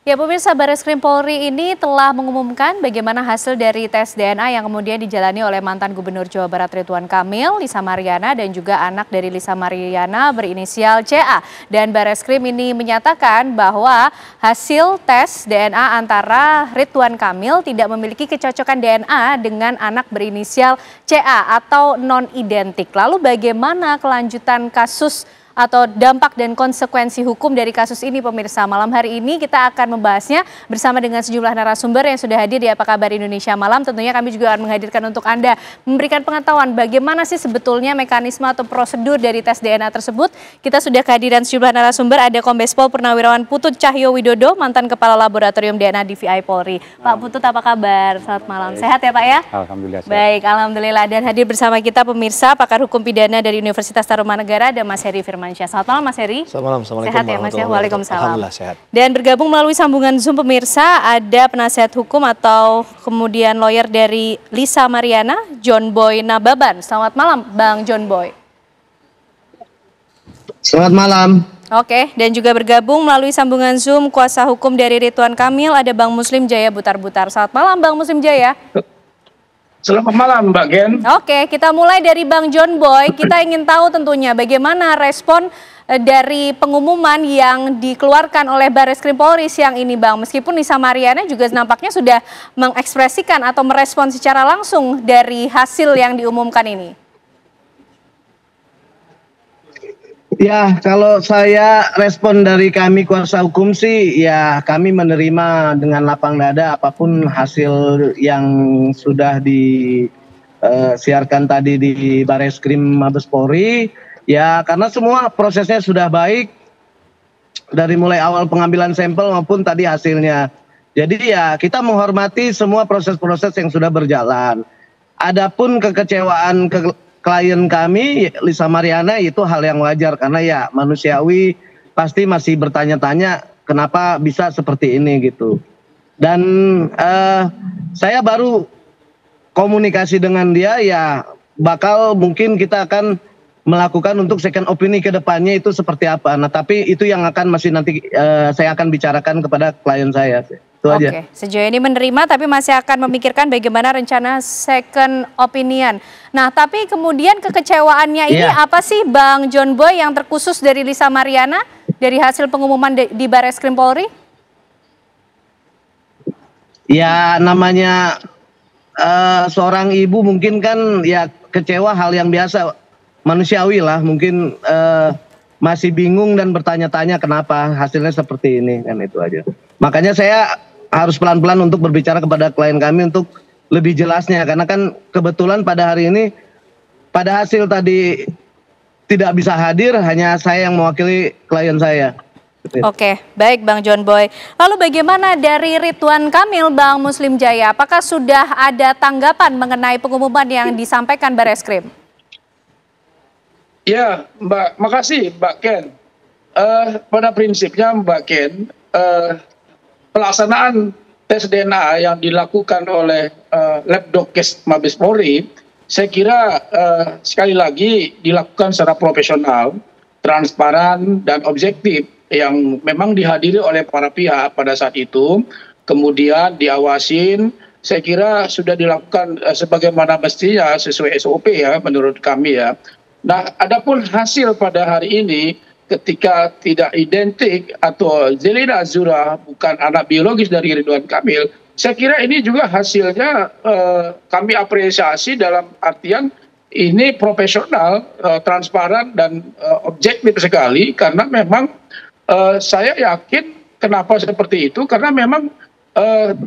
Ya, pemirsa, Barreskrim Polri ini telah mengumumkan bagaimana hasil dari tes DNA yang kemudian dijalani oleh mantan Gubernur Jawa Barat Ridwan Kamil, Lisa Mariana, dan juga anak dari Lisa Mariana berinisial CA. Dan Barreskrim ini menyatakan bahwa hasil tes DNA antara Ridwan Kamil tidak memiliki kecocokan DNA dengan anak berinisial CA atau non-identik. Lalu bagaimana kelanjutan kasus atau dampak dan konsekuensi hukum dari kasus ini, pemirsa? Malam hari ini kita akan membahasnya bersama dengan sejumlah narasumber yang sudah hadir di Apa Kabar Indonesia Malam. Tentunya kami juga akan menghadirkan untuk Anda memberikan pengetahuan bagaimana sih sebetulnya mekanisme atau prosedur dari tes DNA tersebut. Kita sudah kehadiran sejumlah narasumber, ada Kombes Pol Purnawirawan Putut Cahyo Widodo, mantan Kepala Laboratorium DNA DVI Polri. Pak Putut, apa kabar? Selamat malam. Sehat ya Pak ya? Alhamdulillah. Sehat. Baik, alhamdulillah. Dan hadir bersama kita pemirsa pakar hukum pidana dari Universitas Tarumanegara, ada Mas Heri Firmansyah. Selamat malam Mas Heri. Selamat malam. Assalamualaikum. Sehat ya Mas ya? Waalaikumsalam. Alhamdulillah sehat. Dan bergabung melalui sambungan Zoom pemirsa ada penasihat hukum atau kemudian lawyer dari Lisa Mariana, John Boy Nababan. Selamat malam Bang John Boy. Selamat malam. Oke, dan juga bergabung melalui sambungan Zoom kuasa hukum dari Ridwan Kamil, ada Bang Muslim Jaya Butar-Butar. Selamat malam Bang Muslim Jaya. Selamat malam Mbak Gen. Oke, kita mulai dari Bang John Boy. Kita ingin tahu tentunya bagaimana respon dari pengumuman yang dikeluarkan oleh Barreskrim Polri siang ini Bang. Meskipun Lisa Mariana juga nampaknya sudah mengekspresikan atau merespon secara langsung dari hasil yang diumumkan ini. Ya, kalau saya respon dari kami kuasa hukum sih, ya kami menerima dengan lapang dada apapun hasil yang sudah disiarkan tadi di Barreskrim Mabes Polri. Ya, karena semua prosesnya sudah baik dari mulai awal pengambilan sampel maupun tadi hasilnya. Jadi ya kita menghormati semua proses-proses yang sudah berjalan. Adapun kekecewaan klien kami, Lisa Mariana, itu hal yang wajar karena ya manusiawi pasti masih bertanya-tanya kenapa bisa seperti ini gitu. Dan saya baru komunikasi dengan dia, ya bakal mungkin kita akan melakukan untuk second opini ke depannya itu seperti apa. Nah tapi itu yang akan masih nanti saya akan bicarakan kepada klien saya. Itu aja. Oke, sejauh ini menerima tapi masih akan memikirkan bagaimana rencana second opinion. Nah tapi kemudian kekecewaannya ini apa sih Bang John Boy yang terkhusus dari Lisa Mariana dari hasil pengumuman di Barreskrim Polri? Ya namanya seorang ibu mungkin kan ya kecewa, hal yang biasa, manusiawi lah, mungkin masih bingung dan bertanya-tanya kenapa hasilnya seperti ini, kan itu aja. Makanya saya harus pelan-pelan untuk berbicara kepada klien kami untuk lebih jelasnya, karena kan kebetulan pada hari ini pada hasil tadi tidak bisa hadir, hanya saya yang mewakili klien saya. Oke, baik Bang John Boy. Lalu bagaimana dari Ridwan Kamil, Bang Muslim Jaya? Apakah sudah ada tanggapan mengenai pengumuman yang disampaikan Barreskrim? Ya, Mbak, makasih Mbak Ken. Pada prinsipnya Mbak Ken, pelaksanaan tes DNA yang dilakukan oleh Labdokes Mabes Polri, saya kira sekali lagi dilakukan secara profesional, transparan dan objektif, yang memang dihadiri oleh para pihak pada saat itu, kemudian diawasin. Saya kira sudah dilakukan sebagaimana mestinya sesuai SOP ya menurut kami ya. Nah, adapun hasil pada hari ini ketika tidak identik atau Zelina Azura bukan anak biologis dari Ridwan Kamil, saya kira ini juga hasilnya kami apresiasi dalam artian ini profesional, transparan dan objektif sekali, karena memang saya yakin kenapa seperti itu, karena memang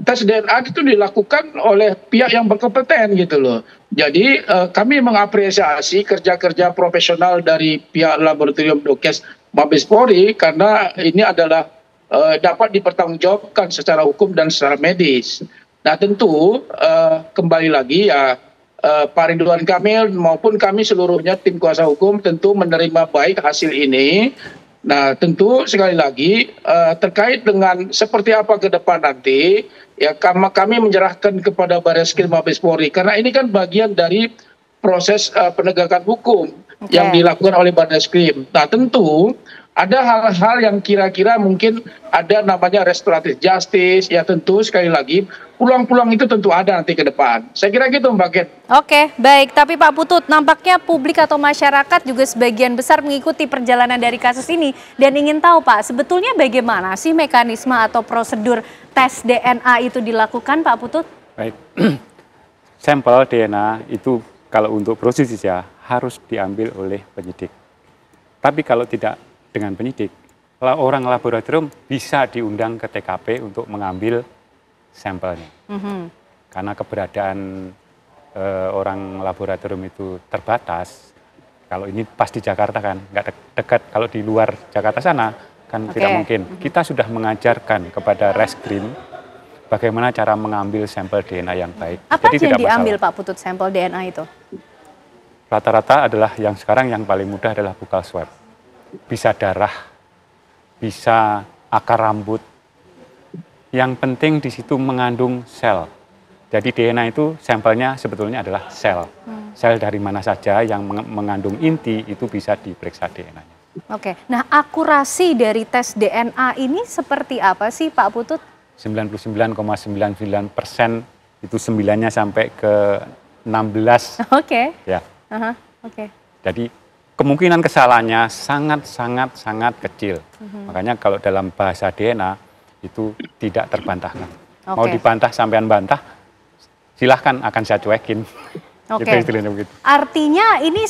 tes DNA itu dilakukan oleh pihak yang berkompeten gitu loh. Jadi kami mengapresiasi kerja-kerja profesional dari pihak Laboratorium Dokes Mabes Polri, karena ini adalah dapat dipertanggungjawabkan secara hukum dan secara medis. Nah tentu kembali lagi ya Pak Ridwan Kamil maupun kami seluruhnya tim kuasa hukum tentu menerima baik hasil ini. Nah tentu sekali lagi terkait dengan seperti apa ke depan nanti, ya kami menyerahkan kepada Barreskrim Mabes Polri, karena ini kan bagian dari proses penegakan hukum yang dilakukan oleh Barreskrim. Nah tentu Ada hal-hal yang kira-kira mungkin ada namanya restoratif justice, ya tentu sekali lagi peluang-peluang itu tentu ada nanti ke depan. Saya kira gitu Mbak Ken. Oke, baik. Tapi Pak Putut, nampaknya publik atau masyarakat juga sebagian besar mengikuti perjalanan dari kasus ini dan ingin tahu Pak, sebetulnya bagaimana sih mekanisme atau prosedur tes DNA itu dilakukan Pak Putut? Baik, sampel DNA itu kalau untuk proses ya harus diambil oleh penyidik. Tapi kalau tidak dengan penyidik, orang laboratorium bisa diundang ke TKP untuk mengambil sampelnya. Karena keberadaan orang laboratorium itu terbatas. Kalau ini pas di Jakarta kan, nggak dekat. Kalau di luar Jakarta sana kan tidak mungkin. Kita sudah mengajarkan kepada Reskrim bagaimana cara mengambil sampel DNA yang baik. Apa Jadi yang tidak diambil masalah. Pak Putut sampel DNA itu? Rata-rata adalah yang sekarang yang paling mudah adalah bukal swab. Bisa darah, bisa akar rambut. Yang penting di situ mengandung sel. Jadi DNA itu sampelnya sebetulnya adalah sel. Sel dari mana saja yang mengandung inti itu bisa diperiksa DNA-nya. Oke, nah akurasi dari tes DNA ini seperti apa sih Pak Putut? 99,99% itu 9-nya sampai ke 16. Oke. Ya. Oke. Jadi kemungkinan kesalahannya sangat kecil. Makanya kalau dalam bahasa DNA itu tidak terbantahkan. Mau dibantah sampean bantah, silahkan akan saya cuekin. Oke. Itu istilahnya begitu. Artinya ini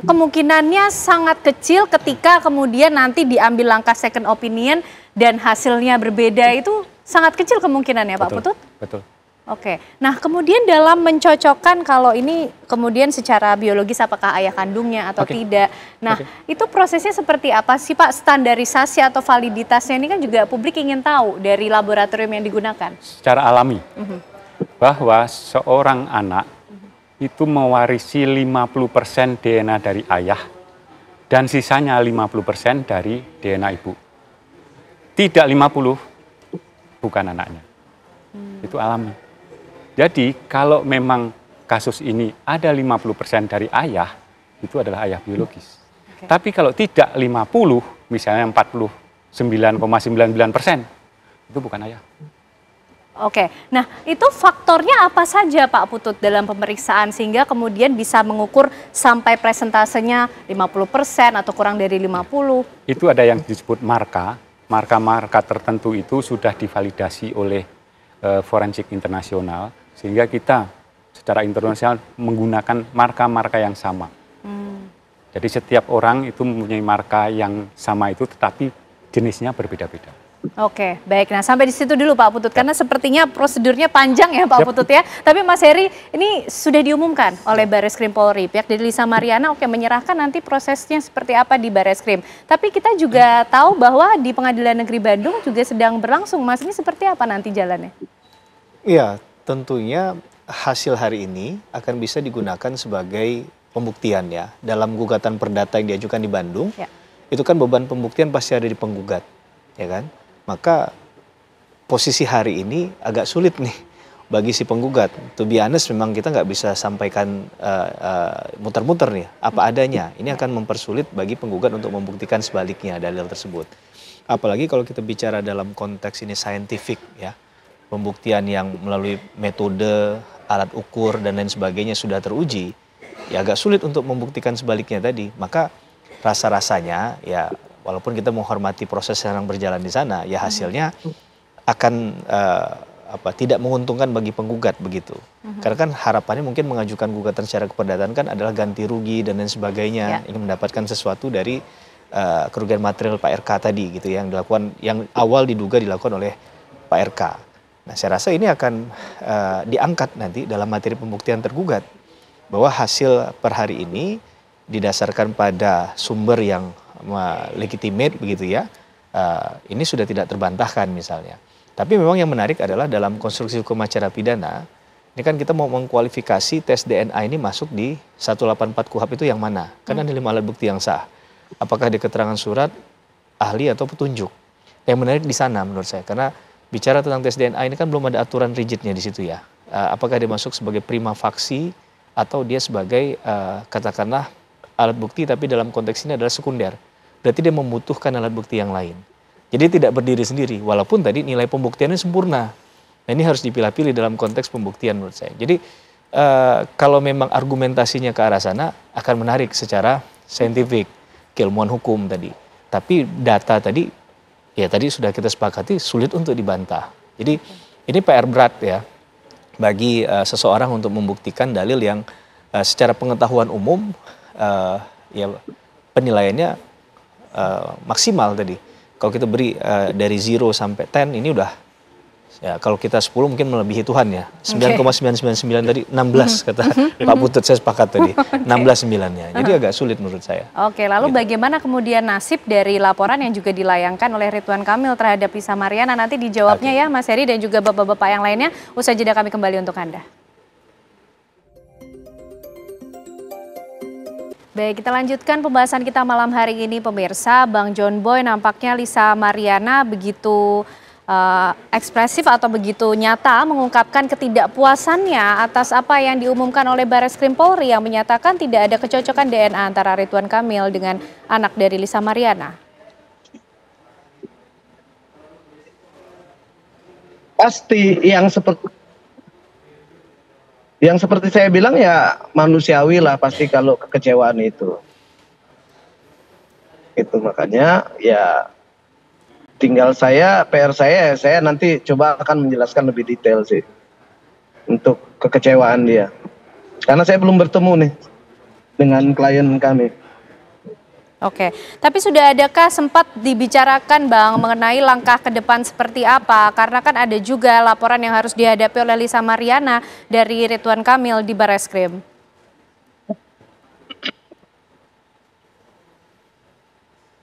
kemungkinannya sangat kecil ketika kemudian nanti diambil langkah second opinion dan hasilnya berbeda itu sangat kecil kemungkinannya Pak Putut? Betul. Oke, nah kemudian dalam mencocokkan kalau ini kemudian secara biologis apakah ayah kandungnya atau tidak. Nah itu prosesnya seperti apa sih Pak, standarisasi atau validitasnya ini kan juga publik ingin tahu dari laboratorium yang digunakan. Secara alami, bahwa seorang anak itu mewarisi 50% DNA dari ayah dan sisanya 50% dari DNA ibu. Tidak 50, bukan anaknya. Itu alami. Jadi kalau memang kasus ini ada 50% dari ayah, itu adalah ayah biologis. Tapi kalau tidak 50, misalnya 49,99%, itu bukan ayah. Oke, nah itu faktornya apa saja Pak Putut dalam pemeriksaan sehingga kemudian bisa mengukur sampai presentasenya 50% atau kurang dari 50? Itu ada yang disebut marka. Marka-marka tertentu itu sudah divalidasi oleh forensik internasional. Sehingga kita secara internasional menggunakan marka-marka yang sama. Jadi setiap orang itu mempunyai marka yang sama itu tetapi jenisnya berbeda-beda. Oke, baik. Nah sampai di situ dulu Pak Putut, karena sepertinya prosedurnya panjang ya Pak Putut ya. Tapi Mas Heri, ini sudah diumumkan oleh Barreskrim Polri. Pihak dari Lisa Mariana menyerahkan nanti prosesnya seperti apa di Barreskrim. Tapi kita juga tahu bahwa di Pengadilan Negeri Bandung juga sedang berlangsung. Mas, ini seperti apa nanti jalannya? Iya, tentunya hasil hari ini akan bisa digunakan sebagai pembuktian ya. Dalam gugatan perdata yang diajukan di Bandung, itu kan beban pembuktian pasti ada di penggugat, ya kan? Maka posisi hari ini agak sulit nih bagi si penggugat. To be honest, memang kita nggak bisa sampaikan muter-muter nih apa adanya. Ini akan mempersulit bagi penggugat untuk membuktikan sebaliknya dalil tersebut. Apalagi kalau kita bicara dalam konteks ini saintifik ya. Pembuktian yang melalui metode, alat ukur, dan lain sebagainya sudah teruji, ya agak sulit untuk membuktikan sebaliknya tadi. Maka rasa-rasanya, ya walaupun kita menghormati proses yang berjalan di sana, ya hasilnya akan tidak menguntungkan bagi penggugat begitu. Karena kan harapannya mungkin mengajukan gugatan secara keperdataan kan adalah ganti rugi dan lain sebagainya, ingin mendapatkan sesuatu dari kerugian material Pak RK tadi gitu yang dilakukan, yang awal diduga dilakukan oleh Pak RK. Nah, saya rasa ini akan diangkat nanti dalam materi pembuktian tergugat bahwa hasil per hari ini didasarkan pada sumber yang legitimate begitu ya, ini sudah tidak terbantahkan misalnya. Tapi memang yang menarik adalah dalam konstruksi hukum acara pidana, ini kan kita mau mengkualifikasi tes DNA ini masuk di 184 KUHP itu yang mana? Karena ada 5 alat bukti yang sah. Apakah di keterangan surat, ahli atau petunjuk? Yang menarik di sana menurut saya, karena bicara tentang tes DNA ini kan belum ada aturan rigidnya di situ ya. Apakah dia masuk sebagai prima facie atau dia sebagai katakanlah alat bukti tapi dalam konteks ini adalah sekunder. berarti dia membutuhkan alat bukti yang lain. Jadi tidak berdiri sendiri, walaupun tadi nilai pembuktiannya sempurna. Nah ini harus dipilah-pilih dalam konteks pembuktian menurut saya. Jadi kalau memang argumentasinya ke arah sana akan menarik secara saintifik, keilmuan hukum tadi. Tapi data tadi, ya tadi sudah kita sepakati sulit untuk dibantah. Jadi ini PR berat ya bagi seseorang untuk membuktikan dalil yang secara pengetahuan umum ya penilaiannya maksimal tadi. Kalau kita beri dari 0 sampai 10 ini udah ya kalau kita 10 mungkin melebihi Tuhan ya. 9,999 tadi 16 kata Pak Putut, saya sepakat tadi. 16,9-nya. Jadi agak sulit menurut saya. Oke, lalu bagaimana kemudian nasib dari laporan yang juga dilayangkan oleh Ridwan Kamil terhadap Lisa Mariana? Nanti dijawabnya ya Mas Heri dan juga bapak-bapak yang lainnya. Usai jeda kami kembali untuk Anda. Baik, kita lanjutkan pembahasan kita malam hari ini pemirsa. Bang John Boy, nampaknya Lisa Mariana begitu ekspresif atau begitu nyata mengungkapkan ketidakpuasannya atas apa yang diumumkan oleh Barreskrim Polri yang menyatakan tidak ada kecocokan DNA antara Ridwan Kamil dengan anak dari Lisa Mariana. Pasti yang seperti saya bilang ya manusiawi lah pasti kalau kekecewaan itu. Itu makanya ya tinggal PR saya nanti coba akan menjelaskan lebih detail sih untuk kekecewaan dia. Karena saya belum bertemu nih dengan klien kami. Oke, tapi sudah adakah sempat dibicarakan Bang mengenai langkah ke depan seperti apa? Karena kan ada juga laporan yang harus dihadapi oleh Lisa Mariana dari Ridwan Kamil di Barreskrim.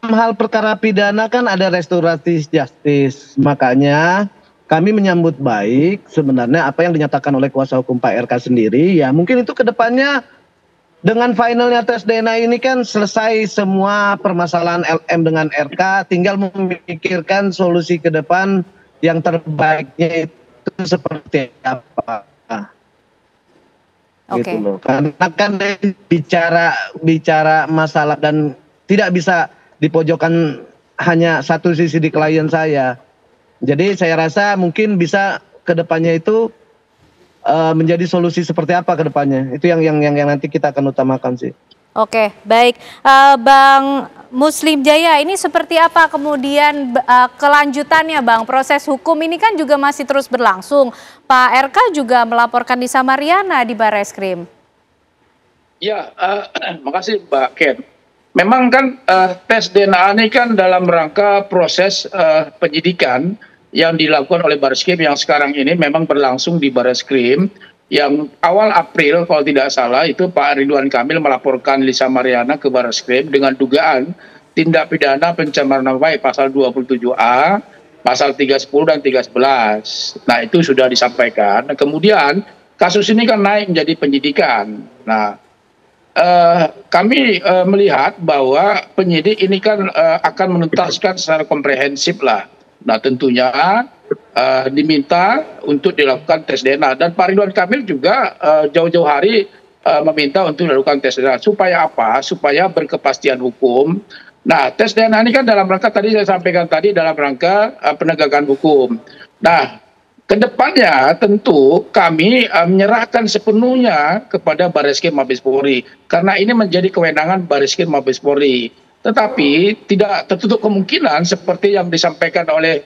Hal perkara pidana kan ada restoratif justice, makanya kami menyambut baik sebenarnya apa yang dinyatakan oleh kuasa hukum Pak RK sendiri. Ya mungkin itu ke depannya dengan finalnya tes DNA ini kan selesai semua permasalahan LM dengan RK, tinggal memikirkan solusi ke depan yang terbaiknya itu seperti apa. Oke. Gitu loh. Karena kan bicara masalah dan tidak bisa dipojokkan hanya satu sisi di klien saya. Jadi saya rasa mungkin bisa ke depannya itu menjadi solusi seperti apa ke depannya. Itu yang nanti kita akan utamakan sih. Oke, baik. Bang Muslim Jaya, ini seperti apa kemudian kelanjutannya Bang? Proses hukum ini kan juga masih terus berlangsung. Pak RK juga melaporkan Lisa Mariana di Barreskrim. Ya, makasih Mbak Ken. Memang kan tes DNA ini kan dalam rangka proses penyidikan yang dilakukan oleh Barreskrim yang sekarang ini memang berlangsung di Barreskrim. Yang awal April kalau tidak salah itu Pak Ridwan Kamil melaporkan Lisa Mariana ke Barreskrim dengan dugaan tindak pidana pencemaran nama baik pasal 27A, pasal 310 dan 311. Nah itu sudah disampaikan. Nah, kemudian kasus ini kan naik menjadi penyidikan. Nah kami melihat bahwa penyidik ini kan akan menuntaskan secara komprehensif lah. Nah tentunya diminta untuk dilakukan tes DNA dan Pak Ridwan Kamil juga jauh-jauh hari meminta untuk dilakukan tes DNA supaya apa? Supaya berkepastian hukum. Nah tes DNA ini kan dalam rangka tadi saya sampaikan tadi dalam rangka penegakan hukum. Nah kedepannya tentu kami menyerahkan sepenuhnya kepada Barreskrim Mabes Polri karena ini menjadi kewenangan Barreskrim Mabes Polri. Tetapi tidak tertutup kemungkinan seperti yang disampaikan oleh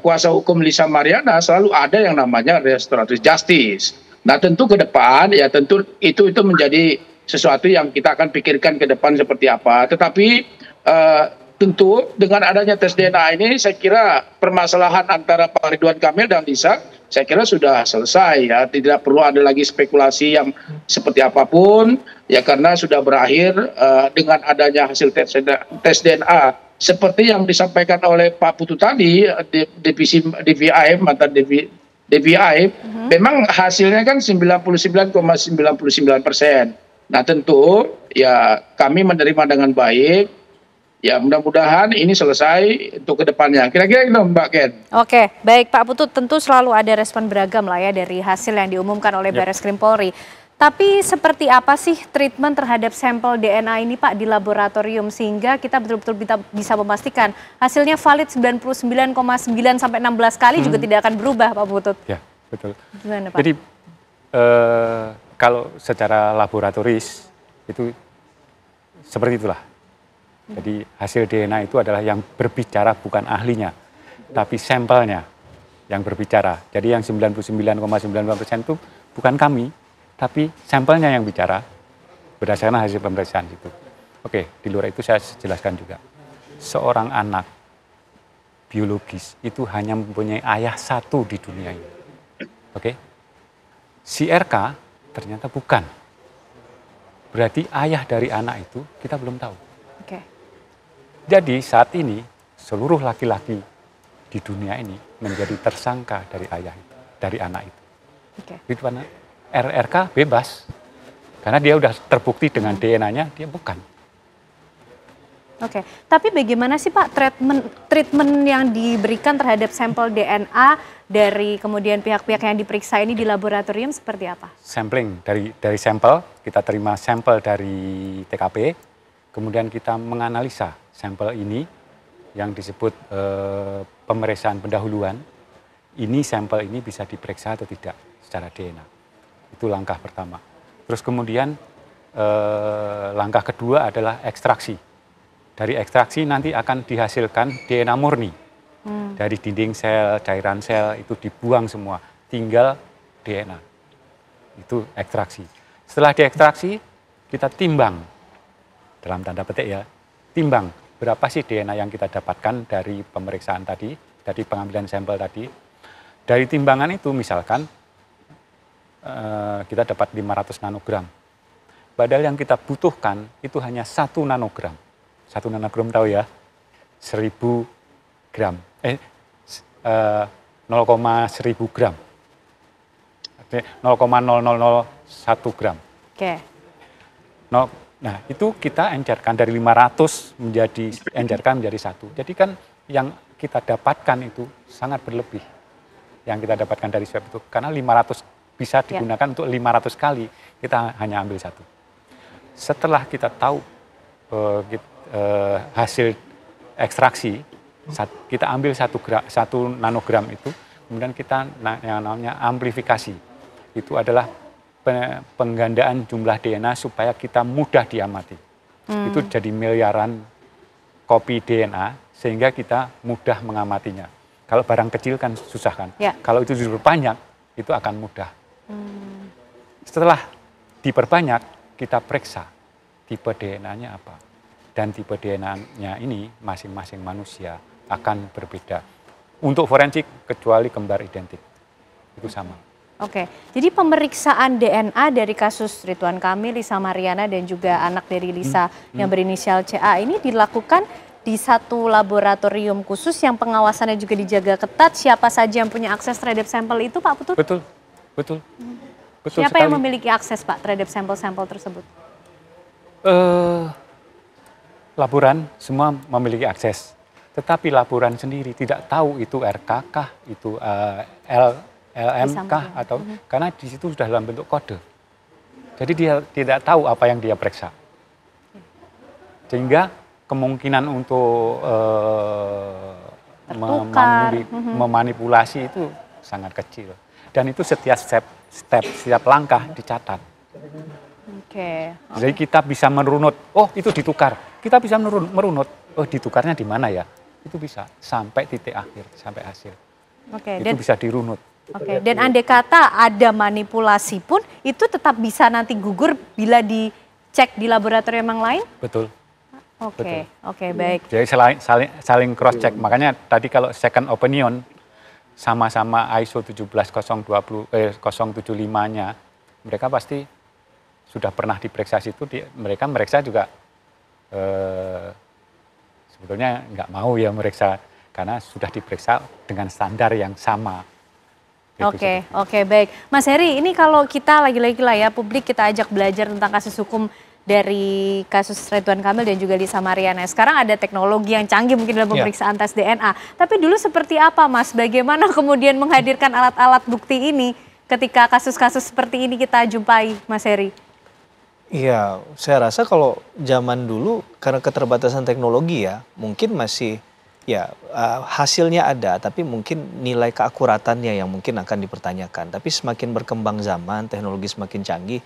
kuasa hukum Lisa Mariana selalu ada yang namanya restoratif justice. Nah tentu ke depan ya tentu itu menjadi sesuatu yang kita akan pikirkan ke depan seperti apa. Tetapi tentu dengan adanya tes DNA ini saya kira permasalahan antara Pak Ridwan Kamil dan Lisa saya kira sudah selesai ya, tidak perlu ada lagi spekulasi yang seperti apapun ya karena sudah berakhir dengan adanya hasil tes DNA seperti yang disampaikan oleh Pak Putu tadi divisi DVI mantan DVI memang hasilnya kan 99,99%. Nah tentu ya kami menerima dengan baik. Ya mudah-mudahan ini selesai untuk kedepannya. Kira-kira itu Mbak Ken. Oke, baik Pak Putut, tentu selalu ada respon beragam lah ya dari hasil yang diumumkan oleh Barreskrim Polri. Tapi seperti apa sih treatment terhadap sampel DNA ini Pak di laboratorium sehingga kita betul-betul bisa memastikan hasilnya valid 99,9 sampai 16 kali juga tidak akan berubah Pak Putut? Ya, betul. Gimana Pak? Jadi kalau secara laboratoris itu seperti itulah. Jadi hasil DNA itu adalah yang berbicara bukan ahlinya, tapi sampelnya yang berbicara. Jadi yang 99,9% itu bukan kami, tapi sampelnya yang bicara berdasarkan hasil pemeriksaan itu. Oke, di luar itu saya jelaskan juga. Seorang anak biologis itu hanya mempunyai ayah satu di dunia ini. Oke? Si RK ternyata bukan. Berarti ayah dari anak itu kita belum tahu. Oke. Jadi saat ini seluruh laki-laki di dunia ini menjadi tersangka dari ayah itu, dari anak itu. Oke. Di mana RRK bebas, karena dia udah terbukti dengan DNA-nya dia bukan. Oke, tapi bagaimana sih Pak treatment yang diberikan terhadap sampel DNA dari kemudian pihak-pihak yang diperiksa ini di laboratorium seperti apa? Sampling dari sampel, kita terima sampel dari TKP, kemudian kita menganalisa sampel ini yang disebut pemeriksaan pendahuluan. Ini sampel ini bisa diperiksa atau tidak secara DNA. Itu langkah pertama. Terus kemudian langkah kedua adalah ekstraksi. Dari ekstraksi nanti akan dihasilkan DNA murni. Dari dinding sel, cairan sel itu dibuang semua. Tinggal DNA. Itu ekstraksi. Setelah diekstraksi, kita timbang. Dalam tanda petik ya. Timbang berapa sih DNA yang kita dapatkan dari pemeriksaan tadi, dari pengambilan sampel tadi. Dari timbangan itu misalkan kita dapat 500 nanogram. Padahal yang kita butuhkan itu hanya 1 nanogram. 1 nanogram tahu ya, 1000 gram. 0,1000 gram. 0,0001 gram. Oke. Nah, itu kita encerkan dari 500 menjadi 1. Jadi kan yang kita dapatkan itu sangat berlebih. Yang kita dapatkan dari swab itu. Karena 500 bisa digunakan untuk 500 kali, kita hanya ambil 1. Setelah kita tahu hasil ekstraksi, kita ambil 1 nanogram itu, kemudian kita yang namanya amplifikasi. Itu adalah penggandaan jumlah DNA supaya kita mudah diamati. Itu jadi miliaran kopi DNA sehingga kita mudah mengamatinya. Kalau barang kecil kan susah kan. Ya. Kalau itu diperbanyak itu akan mudah. Setelah diperbanyak kita periksa tipe DNA-nya apa. Dan tipe DNA-nya ini masing-masing manusia akan berbeda. Untuk forensik kecuali kembar identik. Itu sama. Oke, jadi pemeriksaan DNA dari kasus Ridwan Kamil, Lisa Mariana dan juga anak dari Lisa yang berinisial CA ini dilakukan di satu laboratorium khusus yang pengawasannya juga dijaga ketat. Siapa saja yang punya akses terhadap sampel itu Pak Putut? Betul. Betul Siapa sekali. yang memiliki akses Pak terhadap sampel-sampel tersebut? Laboran semua memiliki akses. Tetapi laboran sendiri tidak tahu itu RK kah, itu LM kah, atau karena di situ sudah dalam bentuk kode. Jadi dia tidak tahu apa yang dia periksa. Sehingga kemungkinan untuk memanipulasi itu sangat kecil. Dan itu setiap langkah dicatat. Jadi kita bisa merunut, oh itu ditukar. Kita bisa merunut, oh ditukarnya di mana ya? Itu bisa sampai titik akhir, sampai hasil. Itu bisa dirunut. Dan andai kata ada manipulasi pun itu tetap bisa nanti gugur bila dicek di laboratorium yang lain? Betul. Oke, baik. Jadi saling cross check. Makanya tadi kalau second opinion sama-sama ISO 17075-nya, mereka pasti sudah pernah diperiksa situ, mereka meriksa juga sebetulnya nggak mau ya meriksa karena sudah diperiksa dengan standar yang sama. Oke, baik. Mas Heri, ini kalau kita lagi-lagi lah ya, publik kita ajak belajar tentang kasus hukum dari kasus Ridwan Kamil dan juga Lisa Mariana. Sekarang ada teknologi yang canggih mungkin dalam pemeriksaan tes DNA. Tapi dulu seperti apa Mas? Bagaimana kemudian menghadirkan alat-alat bukti ini ketika kasus-kasus seperti ini kita jumpai, Mas Heri? Iya, saya rasa kalau zaman dulu karena keterbatasan teknologi ya, mungkin masih ya hasilnya ada, tapi mungkin nilai keakuratannya yang mungkin akan dipertanyakan. Tapi semakin berkembang zaman, teknologi semakin canggih,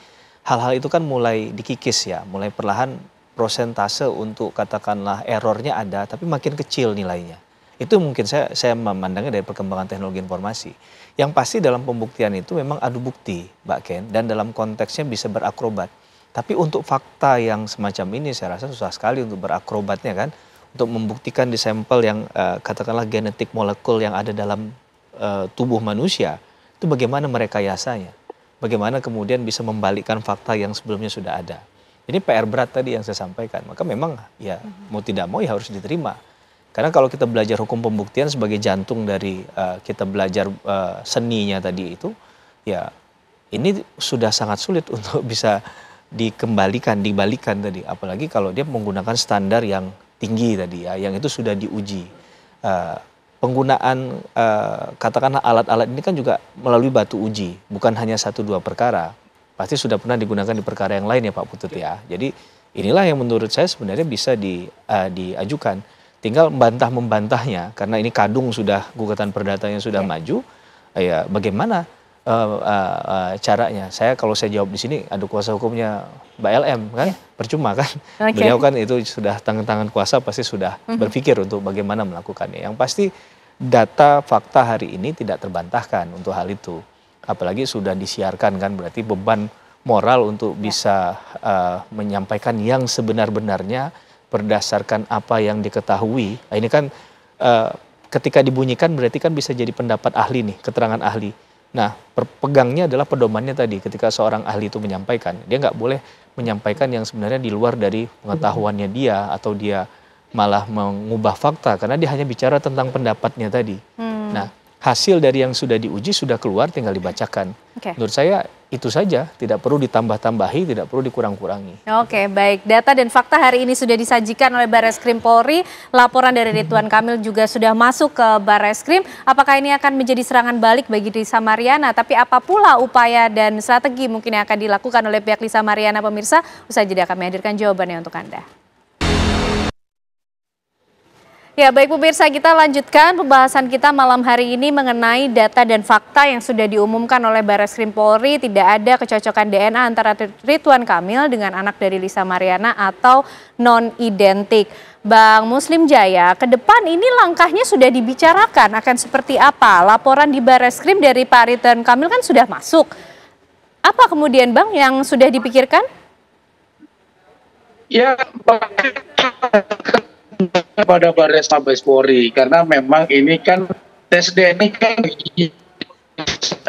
hal-hal itu kan mulai dikikis ya, mulai perlahan prosentase untuk katakanlah errornya ada, tapi makin kecil nilainya. Itu mungkin saya memandangnya dari perkembangan teknologi informasi. Yang pasti dalam pembuktian itu memang adu bukti, Mbak Ken, dan dalam konteksnya bisa berakrobat. Tapi untuk fakta yang semacam ini saya rasa susah sekali untuk berakrobatnya kan. Untuk membuktikan di sampel yang katakanlah genetik molekul yang ada dalam tubuh manusia. Itu bagaimana merekayasanya. Bagaimana kemudian bisa membalikkan fakta yang sebelumnya sudah ada. Ini PR berat tadi yang saya sampaikan. Maka memang ya mau tidak mau ya harus diterima. Karena kalau kita belajar hukum pembuktian sebagai jantung dari kita belajar seninya tadi itu. Ya ini sudah sangat sulit untuk bisa dibalikan tadi, apalagi kalau dia menggunakan standar yang tinggi tadi ya, yang itu sudah diuji. Penggunaan katakanlah alat-alat ini kan juga melalui batu uji, bukan hanya 1-2 perkara, pasti sudah pernah digunakan di perkara yang lain ya Pak Putut ya. Jadi inilah yang menurut saya sebenarnya bisa diajukan, tinggal membantahnya karena ini kadung sudah gugatan perdata yang sudah maju, ya bagaimana caranya. Kalau saya jawab di sini, aduh kuasa hukumnya Mbak LM kan, percuma kan. Beliau kan itu sudah tangan kuasa pasti sudah berpikir untuk bagaimana melakukannya. Yang pasti data fakta hari ini tidak terbantahkan untuk hal itu. Apalagi sudah disiarkan kan, berarti beban moral untuk bisa menyampaikan yang sebenar-benarnya berdasarkan apa yang diketahui. Nah, ini kan ketika dibunyikan berarti kan bisa jadi pendapat ahli nih, keterangan ahli. Nah, pegangnya adalah pedomannya tadi, ketika seorang ahli itu menyampaikan, dia nggak boleh menyampaikan yang sebenarnya di luar dari pengetahuannya dia, atau dia malah mengubah fakta, karena dia hanya bicara tentang pendapatnya tadi. Nah, hasil dari yang sudah diuji sudah keluar, tinggal dibacakan. Menurut saya itu saja, tidak perlu ditambah-tambahi, tidak perlu dikurang-kurangi. Oke, baik. Data dan fakta hari ini sudah disajikan oleh Barreskrim Polri. Laporan dari Ridwan Kamil juga sudah masuk ke Barreskrim. Apakah ini akan menjadi serangan balik bagi Lisa Mariana? Tapi apa pula upaya dan strategi mungkin yang akan dilakukan oleh pihak Lisa Mariana, pemirsa? Usai jeda kami hadirkan jawabannya untuk Anda. Ya, baik pemirsa, kita lanjutkan pembahasan kita malam hari ini mengenai data dan fakta yang sudah diumumkan oleh Barreskrim Polri. Tidak ada kecocokan DNA antara Ridwan Kamil dengan anak dari Lisa Mariana atau non-identik. Bang Muslim Jaya, ke depan ini langkahnya sudah dibicarakan akan seperti apa? Laporan di Barreskrim dari Pak Ridwan Kamil kan sudah masuk. Apa kemudian Bang yang sudah dipikirkan? Ya, pada Barres Mabes Polri, karena memang ini kan tes DNA kan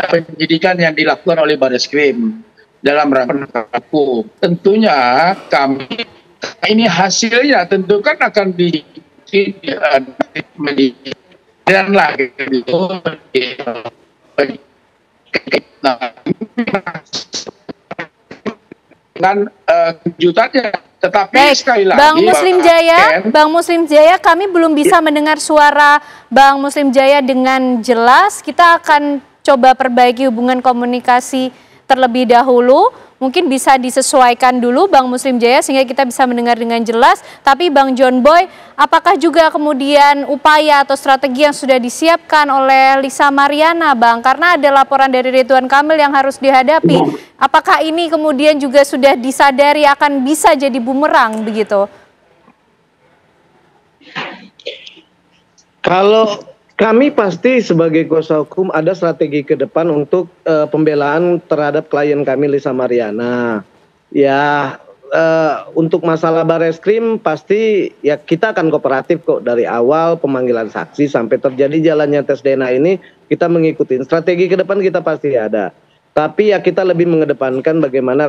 penyidikan yang dilakukan oleh Barreskrim dalam rangka hukum. Tentunya kami ini hasilnya tentu kan akan dan lah gitu. Dengan kejutannya. Tetapi baik, sekali lagi, Bang Muslim Jaya, kami belum bisa mendengar suara Bang Muslim Jaya dengan jelas. Kita akan coba perbaiki hubungan komunikasi terlebih dahulu. Mungkin bisa disesuaikan dulu Bang Muslim Jaya sehingga kita bisa mendengar dengan jelas. Tapi Bang John Boy, apakah juga kemudian upaya atau strategi yang sudah disiapkan oleh Lisa Mariana, Bang? Karena ada laporan dari Ridwan Kamil yang harus dihadapi. Apakah ini kemudian juga sudah disadari akan bisa jadi bumerang begitu? Kalau kami pasti sebagai kuasa hukum ada strategi ke depan untuk pembelaan terhadap klien kami Lisa Mariana. Ya untuk masalah Barreskrim pasti ya kita akan kooperatif kok dari awal pemanggilan saksi sampai terjadi jalannya tes DNA ini kita mengikuti. Strategi ke depan kita pasti ada. Tapi ya kita lebih mengedepankan bagaimana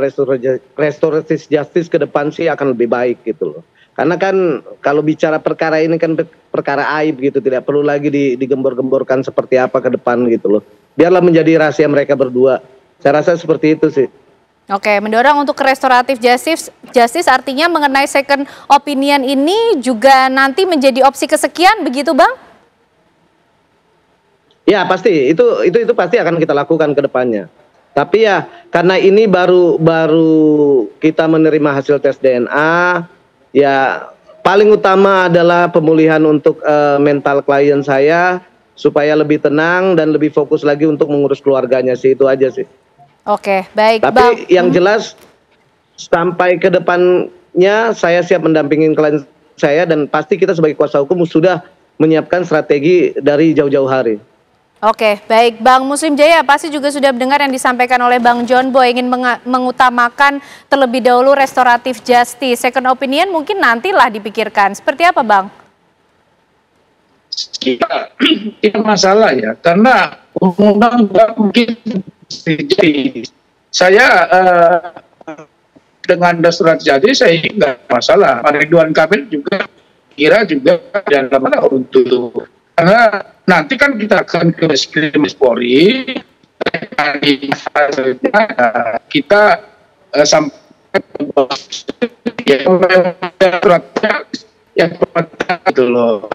restoratif justice ke depan sih akan lebih baik gitu loh. Karena kan kalau bicara perkara ini kan perkara aib gitu, tidak perlu lagi digembor-gemborkan seperti apa ke depan gitu loh. Biarlah menjadi rahasia mereka berdua. Saya rasa seperti itu sih. Oke, mendorong untuk restoratif justice artinya mengenai second opinion ini juga nanti menjadi opsi kesekian begitu Bang? Ya pasti itu pasti akan kita lakukan ke depannya. Tapi ya karena ini baru kita menerima hasil tes DNA, ya paling utama adalah pemulihan untuk mental klien saya supaya lebih tenang dan lebih fokus lagi untuk mengurus keluarganya sih, itu aja sih. Oke, baik. Tapi yang jelas sampai ke depannya saya siap mendampingin klien saya dan pasti kita sebagai kuasa hukum sudah menyiapkan strategi dari jauh-jauh hari. Oke, baik. Bang Muslim Jaya pasti juga sudah mendengar yang disampaikan oleh Bang John Boy, ingin mengutamakan terlebih dahulu restoratif justice. Second opinion mungkin nantilah dipikirkan. Seperti apa, Bang? Tidak masalah ya, karena undang-undang mungkin jadi saya dengan restoratif justice saya nggak masalah. Pak Ridwan Kamil juga kira juga dalam mana untuk karena nanti kan kita akan ke Mabes Polri, kita sampai yang gitu loh.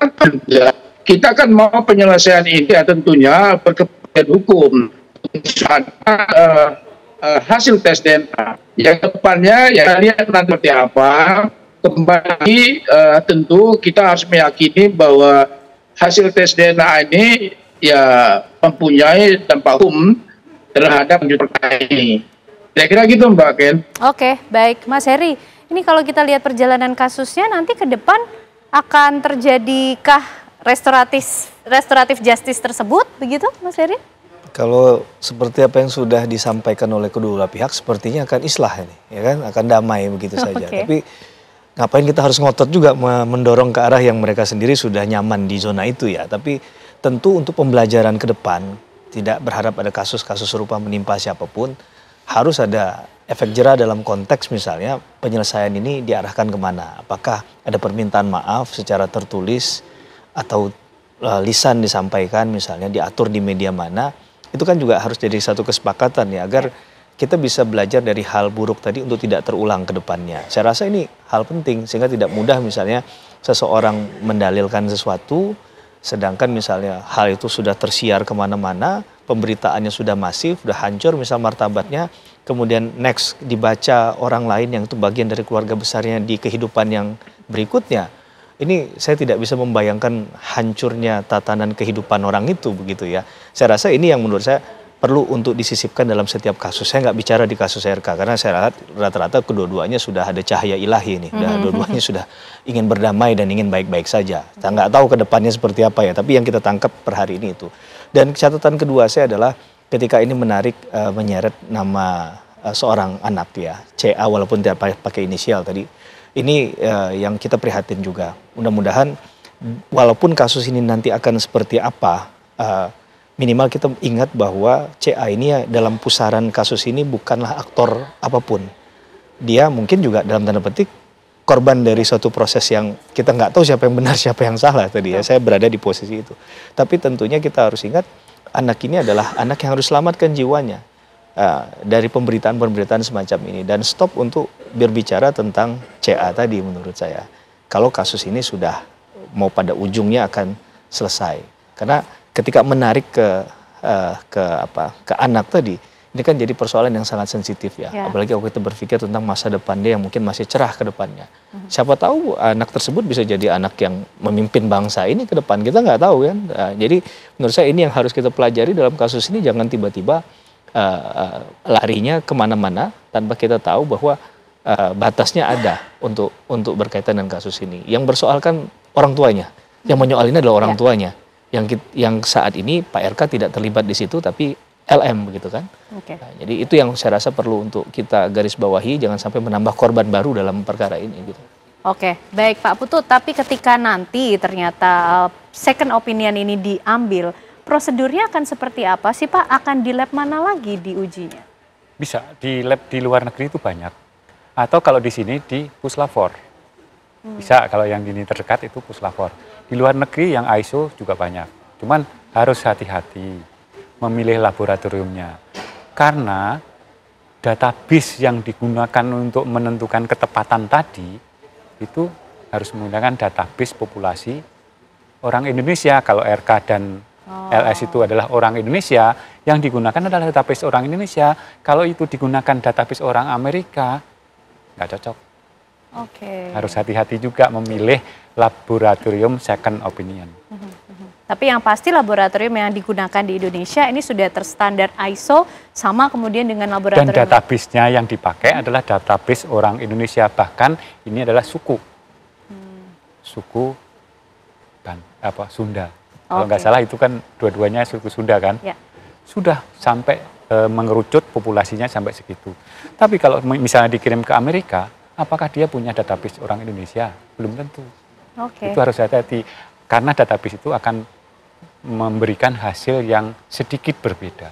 Kita kan mau penyelesaian ini ya tentunya berkepentingan hukum. Ada hasil tes DNA. Yang depannya ya lihat nanti seperti apa. Kembali tentu kita harus meyakini bahwa hasil tes DNA ini ya mempunyai dampak hukum terhadap ini. Kira-kira gitu Mbak Ken. Oke, baik Mas Heri. Ini kalau kita lihat perjalanan kasusnya nanti ke depan akan terjadikah restoratif justice tersebut begitu Mas Heri? Kalau seperti apa yang sudah disampaikan oleh kedua pihak sepertinya akan islah ini, ya kan, akan damai begitu saja. Tapi ngapain kita harus ngotot juga mendorong ke arah yang mereka sendiri sudah nyaman di zona itu ya. Tapi tentu untuk pembelajaran ke depan tidak berharap ada kasus-kasus serupa menimpa siapapun. Harus ada efek jera dalam konteks misalnya penyelesaian ini diarahkan kemana. Apakah ada permintaan maaf secara tertulis atau lisan disampaikan misalnya diatur di media mana. Itu kan juga harus jadi satu kesepakatan ya agar kita bisa belajar dari hal buruk tadi untuk tidak terulang ke depannya. Saya rasa ini hal penting sehingga tidak mudah misalnya seseorang mendalilkan sesuatu sedangkan misalnya hal itu sudah tersiar kemana-mana, pemberitaannya sudah masif, sudah hancur misal martabatnya, kemudian next dibaca orang lain yang itu bagian dari keluarga besarnya di kehidupan yang berikutnya. Ini saya tidak bisa membayangkan hancurnya tatanan kehidupan orang itu begitu ya. Saya rasa ini yang menurut saya perlu untuk disisipkan dalam setiap kasus. Saya nggak bicara di kasus RK karena saya lihat rata-rata kedua-duanya sudah ada cahaya ilahi nih. Dua-duanya sudah ingin berdamai dan ingin baik-baik saja. Saya nggak tahu ke depannya seperti apa ya, tapi yang kita tangkap per hari ini itu. Dan catatan kedua saya adalah ketika ini menarik menyeret nama seorang anak ya, CA walaupun tidak pakai inisial tadi. Ini yang kita prihatin juga. Mudah-mudahan walaupun kasus ini nanti akan seperti apa, minimal kita ingat bahwa CA ini dalam pusaran kasus ini bukanlah aktor apapun. Dia mungkin juga dalam tanda petik korban dari suatu proses yang kita nggak tahu siapa yang benar siapa yang salah tadi ya. Saya berada di posisi itu. Tapi tentunya kita harus ingat anak ini adalah anak yang harus selamatkan jiwanya dari pemberitaan-pemberitaan semacam ini dan stop untuk berbicara tentang CA tadi menurut saya. Kalau kasus ini sudah mau pada ujungnya akan selesai. Karena ketika menarik ke anak tadi, ini kan jadi persoalan yang sangat sensitif ya. Apalagi kalau kita berpikir tentang masa depan dia yang mungkin masih cerah ke depannya. Siapa tahu anak tersebut bisa jadi anak yang memimpin bangsa ini ke depan. Kita nggak tahu kan. Jadi menurut saya ini yang harus kita pelajari dalam kasus ini. Jangan tiba-tiba larinya kemana-mana tanpa kita tahu bahwa batasnya ada untuk berkaitan dengan kasus ini. Yang bersoalkan orang tuanya. Yang menyoal ini adalah orang tuanya. Yang saat ini Pak RK tidak terlibat di situ tapi LM begitu kan. Nah, jadi itu yang saya rasa perlu untuk kita garis bawahi, jangan sampai menambah korban baru dalam perkara ini gitu. Oke, baik Pak Putut, tapi ketika nanti ternyata second opinion ini diambil, prosedurnya akan seperti apa sih Pak? Akan di lab mana lagi diujinya? Bisa, di lab di luar negeri itu banyak. Atau kalau di sini di Puslapor. Bisa, kalau yang ini terdekat itu Puslapor. Di luar negeri yang ISO juga banyak. Cuman harus hati-hati memilih laboratoriumnya. Karena database yang digunakan untuk menentukan ketepatan tadi, itu harus menggunakan database populasi orang Indonesia. Kalau RK dan LS itu adalah orang Indonesia, yang digunakan adalah database orang Indonesia. Kalau itu digunakan database orang Amerika, nggak cocok. Harus hati-hati juga memilih laboratorium second opinion. Tapi yang pasti laboratorium yang digunakan di Indonesia ini sudah terstandar ISO, sama kemudian dengan laboratorium. Dan database-nya yang dipakai adalah database orang Indonesia, bahkan ini adalah suku. Suku Sunda. Kalau nggak salah itu kan dua-duanya suku Sunda kan. Ya. Sudah sampai mengerucut populasinya sampai segitu. Tapi kalau misalnya dikirim ke Amerika, apakah dia punya database orang Indonesia? Belum tentu. Itu harus hati-hati. Karena database itu akan memberikan hasil yang sedikit berbeda.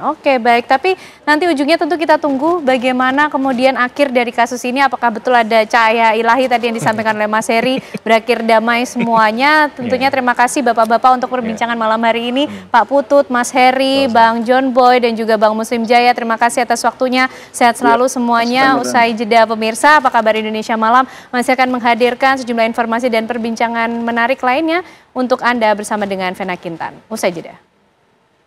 Oke, baik. Tapi nanti ujungnya tentu kita tunggu bagaimana kemudian akhir dari kasus ini. Apakah betul ada cahaya ilahi tadi yang disampaikan oleh Mas Heri, berakhir damai semuanya. Tentunya terima kasih Bapak-Bapak untuk perbincangan malam hari ini. Pak Putut, Mas Heri, Bang John Boy, dan juga Bang Muslim Jaya. Terima kasih atas waktunya. Sehat selalu semuanya. Usai jeda pemirsa, Apa Kabar Indonesia Malam masih akan menghadirkan sejumlah informasi dan perbincangan menarik lainnya untuk Anda bersama dengan Vena Kintan. Usai jeda.